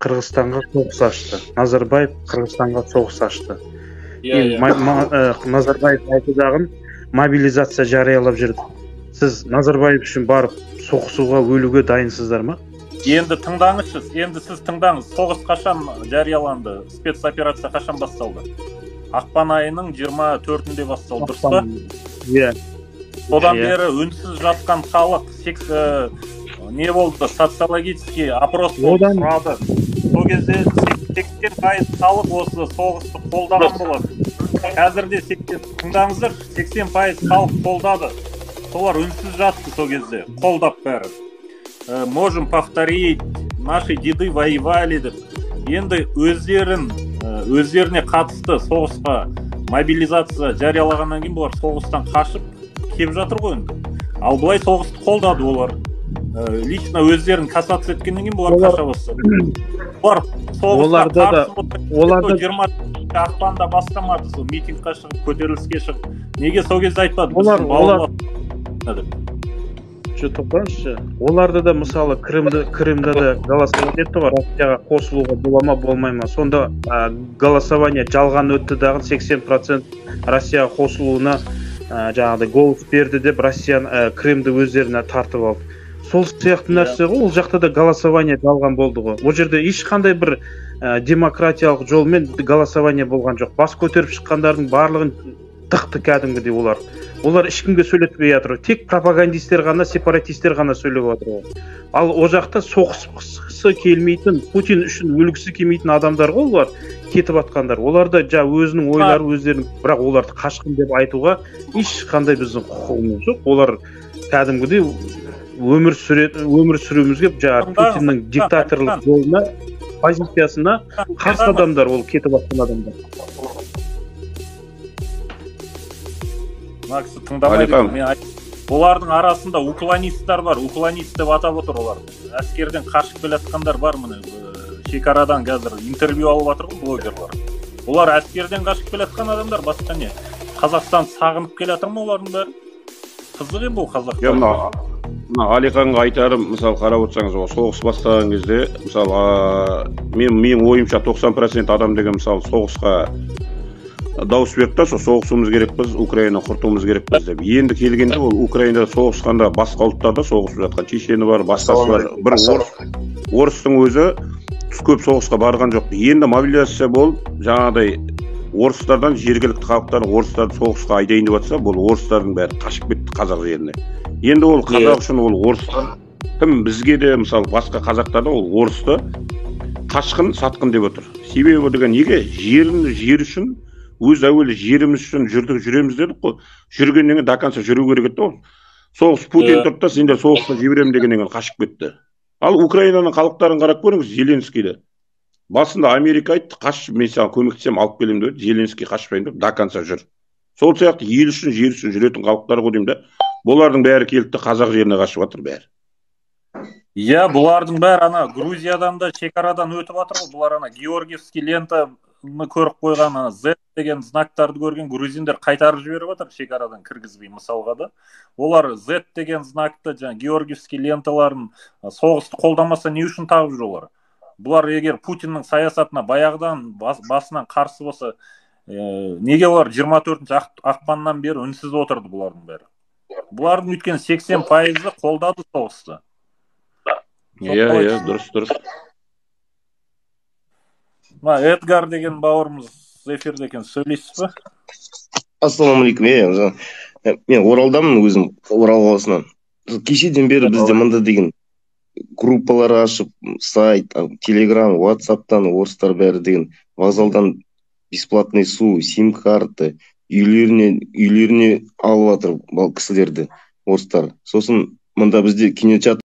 Қырғызстанға соғыс ашты. Назарбаев Қырғызстанға соғыс ашты. Иә. Назарбаев айтудағын мобилизация жариялап жүрді. Сіз Назарбаев үшін барып соғысуға, өлуге дайынсыздар ма? Енді тыңдаңызшы, енді сіз тыңдаңыз. Соғыс қашан жарияланды? Спецоперация қашан басталды? Ақпан айының 24-інде басталды, дұрыс па? Иә. Содан бері үнсіз жатқан халық не болды? Социологический опрос сұрады. Сол кезде 80% халық осы соғысты қолдаған болады. Қазірде тыңдаңыздар, 80% халық қолдады. Солар үнсіз жатты сол кезде, қолдап бәрі. Можем повторить, наши деды воевали деп. Енді өздеріне қатысты соғысқа мобилизация жариялағаннан кейін бұлар соғыстан қашып кеп жатыр ғой енді. Ал былай соғысты қолдады олар. Лично өздерін кассация еткеннен кейін бұлар қаша бастады. Бұлар соғысқа қарсы 20 ақпанда бастамады, сол митингқа шығып, көтеріліске шығып. Неге сол кезде айтпады? Тоқтаңызшы. Оларда да мысалы Крымда да голосование етті ғой, Россияға қосылуға бола ма, болмай ма. Сонда голосование жалған өтті дағы 80% Россияға қосылуына жаңағыдай голос берді деп Крымды өздеріне тартып алды. Сол сияқты нәрсе ғой, ол жақта да голосование жалған болды ғой. Ол жерде ешқандай бір демократиялық жолмен голосование болған жоқ. Бас көтеріп шыққандардың барлығын тықты кәдімгідей олар. Олар ешкімге сөйлетпей жатыр. Тек пропагандистер ғана, сепаратистер ғана сөйлеп жатыр. Ал о жақта соғысқысы келмейтін, Путин үшін өлгісі келмейтін адамдар ғой олар, кетіп жатқандар. Олар да өзінің ойлары өздерінің, бірақ оларды қашқын деп айтуға ешқандай біздің құқығымыз жоқ. Олар кәдімгідей өмір сүруімізге Путиннің диктаторлық жолына, позициясына қарсы адамдар, ол кетіп жатқан адамдар. Макс, тыңдамайды. Олардың арасында уклонисттер бар. Уклонист деп атап отыр олар. Әскерден қашып келе жатқандар бар міне. Шекарадан қазір интервью алып жатыр ғой блогерлар. Олар әскерден қашып келе жатқан адамдар, басқа не? Қазақстан сағынып келе жатыр ма олардың бәрі? Қызық бұл Қазақстан. Мына Алиханға айтарым, мысалы қарап отырсаңыз, соғыс бастаған кезде, мысалы менің ойымша 90% адам деген мысалы соғысқа дауыс берді, соғысуымыз керекпіз, Украина құртуымыз керекпіз деп. Енді келгенде ол Украинада соғысқанда басқа ұлттарда соғысып жатқан, чечені бар, басқасы бар. Бір орыстың өзі көп соғысқа барған жоқ. Енді мобилизация болып, жаңағыдай орыстардан жергілікті халықтар орыстарды соғысқа айдайын деп жатса, бұл орыстардың бәрі қашып кетті қазақ жеріне. Енді ол қазақ үшін ол орыстар, кім бізге де мысалы басқа қазақтарда ол орысты қашқын, сатқын деп отыр. Себебі деген неге? Жер үшін өз әуелі жеріміз үшін жүреміз дедік қой. Жүргеннен кейін до конца жүру керек еді ғой. Соғыс Путин тұрды да сендер соғысқа жіберемін дегеннен қашып кетті. Ал Украинаның халықтарын қарап көріңіз, Зеленскийді. Басында Америка айтты, қашып, мен саған көмектесем алып келем деп, Зеленский қашпайын деп, до конца жүр. Сол сияқты ел үшін, жер үшін жүретін халықтар ғой деймін да. Бұлардың бәрі келді қазақ жеріне қашып жатыр бәрі. Иә, бұлардың бәрі ана Грузиядан да шекарадан өтіп жатыр ғой. Бұлар ана Георгиевский лента көріп қойған, Z деген знактарды көрген грузиндер қайтарып жіберіп жатыр шекарадан кіргізбей мысалға да. Олар Z деген знакты, Георгиевский ленталарын соғысты қолдамаса не үшін тағып жүр олар? Бұлар егер Путиннің саясатына баяғыдан басынан қарсы болса, неге олар 24 ақпаннан бері үнсіз отырды бұлардың бәрі? Бұлардың өткен 80% қолдады соғысты. Иә, дұрыс. Эдгар деген бауырымыз эфирде екен, сөйлейсіз ба? Ассалаумағалейкум. Мен Оралдамын, өзім Орал қаласынан. Кешеден бері бізде мында деген группалар ашып, сайт, телеграм, ватсаптан орыстар бәрі деген вокзалдан бесплатный су, сим-карты, үйлеріне алып жатыр кісілерді орыстар. Сосын мында бізде кинотеатр